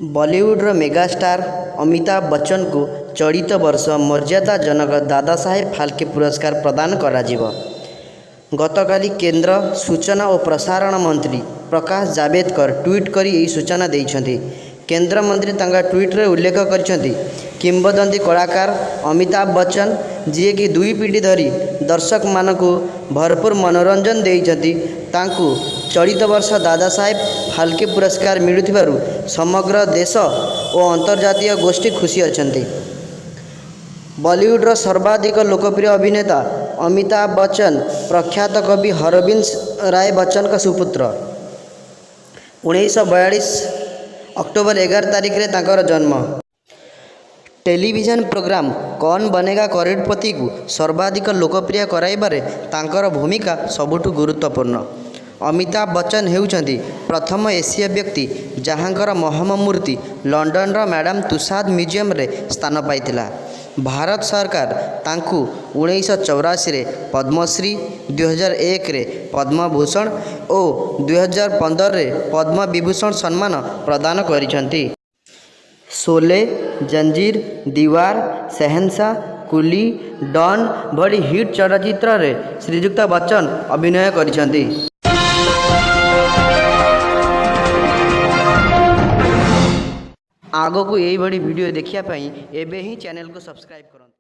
बॉलीवुड्र megastar Amitabh Bachchan को चलित वर्ष मर्यादाजनक दादा साहेब फाल्के पुरस्कार प्रदान करा जिवो। गतकाली केंद्र सूचना और प्रसारण मंत्री प्रकाश जावड़ेकर ट्वीट करी यही सूचना देइछन्ति। केंद्र मंत्री तांका ट्वीट रे उल्लेख करिसेंति किंवदंती कलाकार अमिताभ बच्चन जी कि दुई पीढ़ी धरी दर्शक मानकु भरपूर मनोरंजन देइछन्ति तांकु चलित वर्ष दादा साहेब फाल्के पुरस्कार मिलुथिबारु समग्र देश और अंतर्जातीय गोष्ठी खुशी अछन्ति। बॉलीवुड्र सर्वाधिक लोकप्रिय अभिनेता अमिताभ बच्चन प्रख्यात कवि हरविंद राय बच्चन का सुपुत्र। 1942 अक्टोबर 11 तारिख रे तांकर जन्म। टेलीविजन प्रोग्राम कौन बनेगा करोड़पति को सर्वाधिक लोकप्रिय कराइबारे तांकर भूमिका सबुठु गुरुत्वपूर्ण। अमिताभ बच्चन हेउचंती प्रथम एसीय व्यक्ति जहाँकर महम मूर्ति लंडन मैडम तुसाद म्यूजियम रे स्थान पाइथिला। भारत सरकार तांकु 1984 रे पद्मश्री, 2001 रे पद्मभूषण और 2015 रे पद्म विभूषण सम्मान प्रदान करिसेंती। शोले, जंजीर, दीवार, शहंशाह, कुली, डॉन भली हिट चलचित्र रे श्रीजुक्त बच्चन अभिनय करिसेंती। आगो को यही बड़ी वीडियो देखिया पाई एबे ही चैनल को सब्सक्राइब करो।